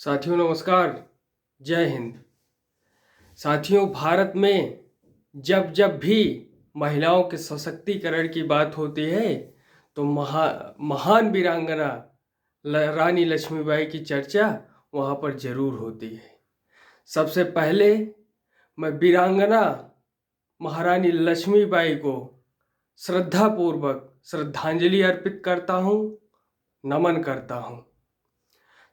साथियों नमस्कार। जय हिंद। साथियों, भारत में जब जब भी महिलाओं के सशक्तिकरण की बात होती है तो महान वीरांगना रानी लक्ष्मीबाई की चर्चा वहाँ पर जरूर होती है। सबसे पहले मैं वीरांगना महारानी लक्ष्मीबाई को श्रद्धापूर्वक श्रद्धांजलि अर्पित करता हूँ, नमन करता हूँ।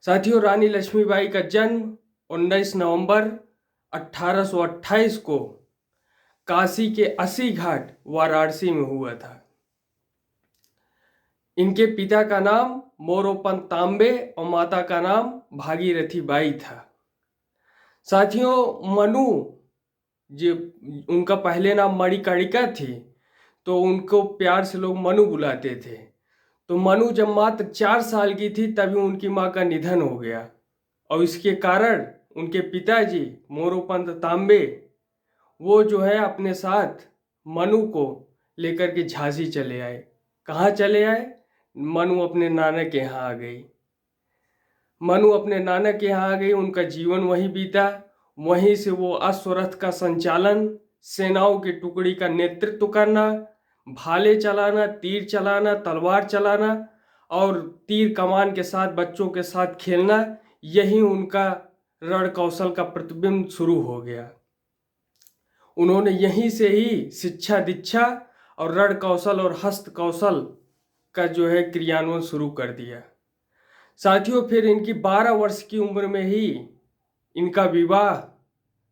साथियों, रानी लक्ष्मीबाई का जन्म 19 नवंबर 1828 को काशी के अस्सी घाट वाराणसी में हुआ था। इनके पिता का नाम मोरोपंत तांबे और माता का नाम भागीरथी बाई था। साथियों, मनु जो उनका पहले नाम मणिकर्णिका थी, तो उनको प्यार से लोग मनु बुलाते थे। तो मनु जब मात्र 4 साल की थी तभी उनकी माँ का निधन हो गया और इसके कारण उनके पिताजी मोरोपंत तांबे वो जो है अपने साथ मनु को लेकर के झांसी चले आए। कहाँ चले आए? मनु अपने नाना के यहाँ आ गई। मनु अपने नाना के यहाँ आ गई, उनका जीवन वहीं बीता। वहीं से वो अश्वरथ का संचालन, सेनाओं की टुकड़ी का नेतृत्व करना, भाले चलाना, तीर चलाना, तलवार चलाना और तीर कमान के साथ बच्चों के साथ खेलना, यही उनका रण कौशल का प्रतिबिंब शुरू हो गया। उन्होंने यहीं से ही शिक्षा दीक्षा और रण कौशल और हस्त कौशल का जो है क्रियान्वयन शुरू कर दिया। साथियों, फिर इनकी 12 वर्ष की उम्र में ही इनका विवाह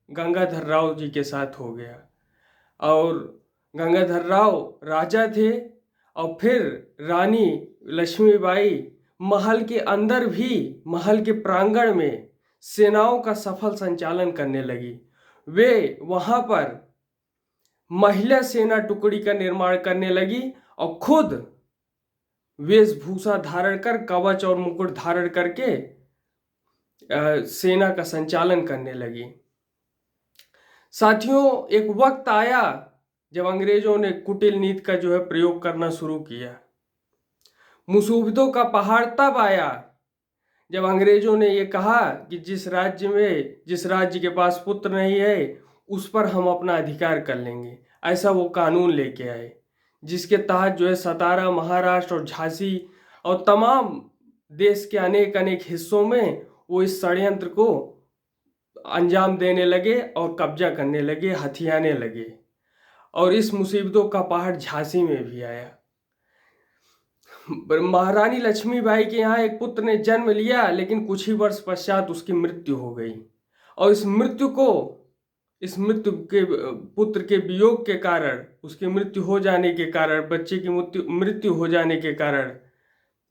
गंगाधर राव जी के साथ हो गया और गंगाधर राव राजा थे। और फिर रानी लक्ष्मीबाई महल के अंदर भी, महल के प्रांगण में सेनाओं का सफल संचालन करने लगी। वे वहां पर महिला सेना टुकड़ी का निर्माण करने लगी और खुद वेशभूषा धारण कर, कवच और मुकुट धारण करके सेना का संचालन करने लगी। साथियों, एक वक्त आया जब अंग्रेजों ने कुटिल नीति का जो है प्रयोग करना शुरू किया। मुसीबतों का पहाड़ तब आया जब अंग्रेजों ने ये कहा कि जिस राज्य के पास पुत्र नहीं है उस पर हम अपना अधिकार कर लेंगे। ऐसा वो कानून लेके आए जिसके तहत जो है सतारा, महाराष्ट्र और झांसी और तमाम देश के अनेक अनेक हिस्सों में वो इस षड्यंत्र को अंजाम देने लगे और कब्जा करने लगे, हथियाने लगे। और इस मुसीबतों का पहाड़ झांसी में भी आया। महारानी लक्ष्मीबाई के यहाँ एक पुत्र ने जन्म लिया, लेकिन कुछ ही वर्ष पश्चात उसकी मृत्यु हो गई। और इस मृत्यु के पुत्र के वियोग के कारण, उसकी मृत्यु हो जाने के कारण, बच्चे की मृत्यु हो जाने के कारण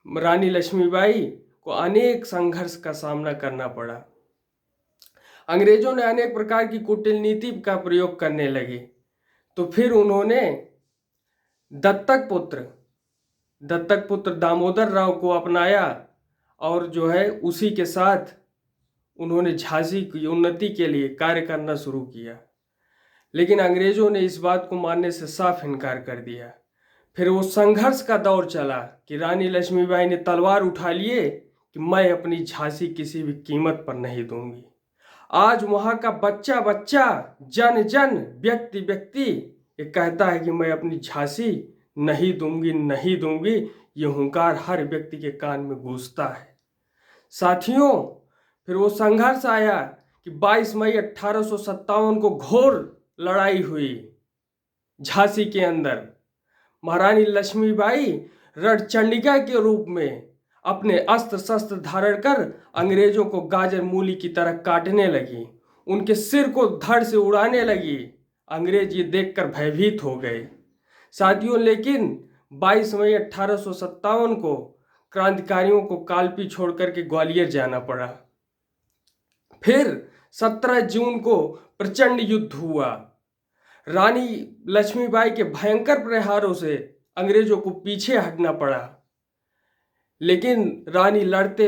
रानी लक्ष्मीबाई को अनेक संघर्ष का सामना करना पड़ा। अंग्रेजों ने अनेक प्रकार की कुटिल नीति का प्रयोग करने लगे। तो फिर उन्होंने दत्तक पुत्र दामोदर राव को अपनाया और जो है उसी के साथ उन्होंने झांसी की उन्नति के लिए कार्य करना शुरू किया। लेकिन अंग्रेजों ने इस बात को मानने से साफ इनकार कर दिया। फिर वो संघर्ष का दौर चला कि रानी लक्ष्मीबाई ने तलवार उठा लिए कि मैं अपनी झांसी किसी भी कीमत पर नहीं दूंगी। आज वहां का बच्चा, जन, व्यक्ति ये कहता है कि मैं अपनी झांसी नहीं दूंगी। ये हुंकार हर व्यक्ति के कान में गूंजता है। साथियों, फिर वो संघर्ष आया कि 22 मई 1857 को घोर लड़ाई हुई झांसी के अंदर। महारानी लक्ष्मीबाई रणचंडिका के रूप में अपने अस्त्र शस्त्र धारण कर अंग्रेजों को गाजर मूली की तरह काटने लगी, उनके सिर को धड़ से उड़ाने लगी। अंग्रेज ये देखकर भयभीत हो गए। साथियों, लेकिन 22 मई 1857 को क्रांतिकारियों को कालपी छोड़ करके ग्वालियर जाना पड़ा। फिर 17 जून को प्रचंड युद्ध हुआ। रानी लक्ष्मीबाई के भयंकर प्रहारों से अंग्रेजों को पीछे हटना पड़ा। लेकिन रानी लड़ते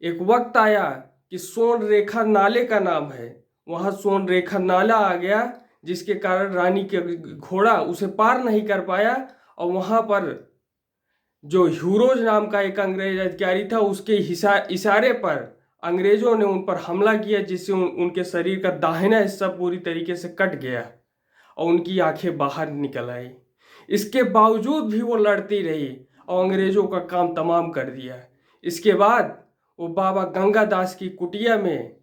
एक वक्त आया कि सोन रेखा नाले का नाम है, वहां सोन रेखा नाला आ गया, जिसके कारण रानी के घोड़ा उसे पार नहीं कर पाया और वहां पर जो ह्यूरोज नाम का एक अंग्रेज अधिकारी था, उसके इशारे पर अंग्रेजों ने उन पर हमला किया, जिससे उनके शरीर का दाहिना हिस्सा पूरी तरीके से कट गया और उनकी आंखें बाहर निकल आई। इसके बावजूद भी वो लड़ती रही और अंग्रेजों का काम तमाम कर दिया। इसके बाद वो बाबा गंगादास की कुटिया में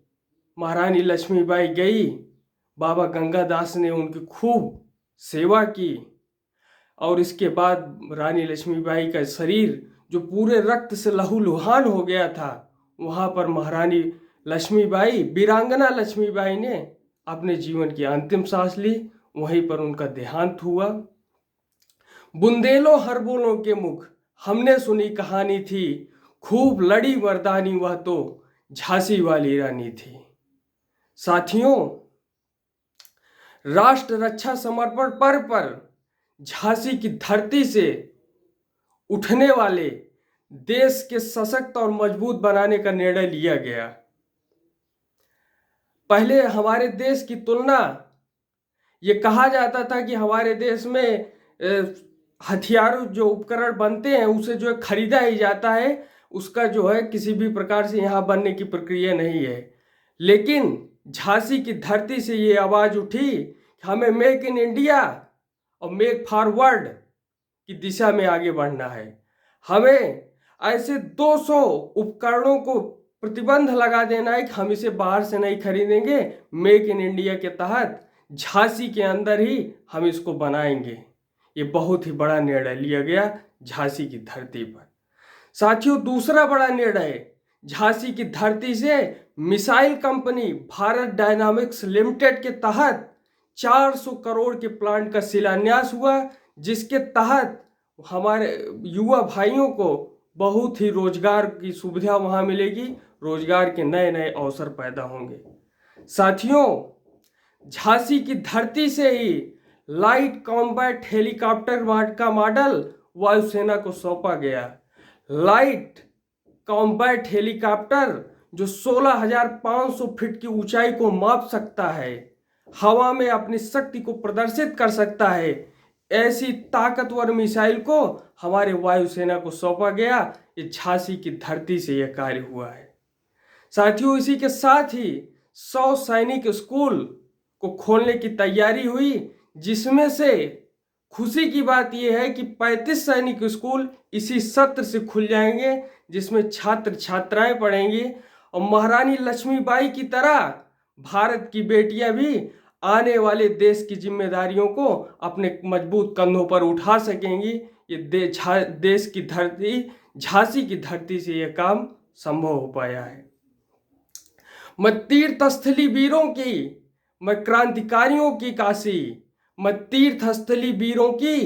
महारानी लक्ष्मीबाई गई। बाबा गंगादास ने उनकी खूब सेवा की और इसके बाद रानी लक्ष्मीबाई का शरीर जो पूरे रक्त से लहूलुहान हो गया था, वहाँ पर महारानी लक्ष्मीबाई, वीरांगना लक्ष्मीबाई ने अपने जीवन की अंतिम सांस ली। वहीं पर उनका देहांत हुआ। बुंदेलो हरबोलों के मुख हमने सुनी कहानी थी, खूब लड़ी मर्दानी वह तो झांसी वाली रानी थी। साथियों, राष्ट्र रक्षा समर्पण पर्व पर झांसी की धरती से उठने वाले देश के सशक्त और मजबूत बनाने का निर्णय लिया गया। पहले हमारे देश की तुलना, ये कहा जाता था कि हमारे देश में हथियारों जो उपकरण बनते हैं उसे जो है खरीदा ही जाता है, उसका जो है किसी भी प्रकार से यहाँ बनने की प्रक्रिया नहीं है। लेकिन झांसी की धरती से ये आवाज़ उठी कि हमें मेक इन इंडिया और मेक फॉरवर्ड की दिशा में आगे बढ़ना है। हमें ऐसे 200 उपकरणों को प्रतिबंध लगा देना है कि हम इसे बाहर से नहीं खरीदेंगे। मेक इन इंडिया के तहत झांसी के अंदर ही हम इसको बनाएंगे। ये बहुत ही बड़ा निर्णय लिया गया झांसी की धरती पर। साथियों, दूसरा बड़ा निर्णय, झांसी की धरती से missile company Bharat dynamics limited के तहत 400 करोड़ के प्लांट का शिलान्यास हुआ, जिसके तहत हमारे युवा भाइयों को बहुत ही रोजगार की सुविधा वहाँ मिलेगी, रोजगार के नए नए अवसर पैदा होंगे। साथियों, झांसी की धरती से ही लाइट कॉम्बैट हेलीकॉप्टर का मॉडल वायुसेना को सौंपा गया। लाइट कॉम्बैट हेलीकॉप्टर जो 16,500 फीट की ऊंचाई को माप सकता है, हवा में अपनी शक्ति को प्रदर्शित कर सकता है, ऐसी ताकतवर मिसाइल को हमारे वायुसेना को सौंपा गया। ये झांसी की धरती से यह कार्य हुआ है। साथियों, इसी के साथ ही 100 सैनिक स्कूल को खोलने की तैयारी हुई, जिसमें से खुशी की बात यह है कि 35 सैनिक स्कूल इसी सत्र से खुल जाएंगे, जिसमें छात्र छात्राएं पढ़ेंगी और महारानी लक्ष्मीबाई की तरह भारत की बेटियां भी आने वाले देश की जिम्मेदारियों को अपने मजबूत कंधों पर उठा सकेंगी। ये देश की धरती, झांसी की धरती से यह काम संभव हो पाया है। मैं तीर्थस्थली वीरों की, मैं क्रांतिकारियों की काशी, मैं तीर्थस्थली वीरों की,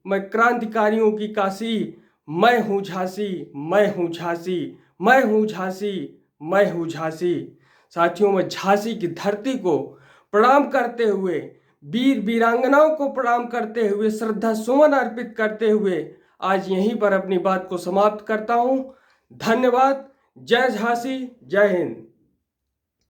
मैं क्रांतिकारियों की काशी, मैं हूँ झांसी, मैं हूँ झांसी, मैं हूँ झांसी, मैं हूँ झांसी। साथियों, मैं झांसी की धरती को प्रणाम करते हुए, वीर वीरांगनाओं को प्रणाम करते हुए, श्रद्धा सुमन अर्पित करते हुए आज यहीं पर अपनी बात को समाप्त करता हूँ। धन्यवाद। जय झांसी, जय हिंद।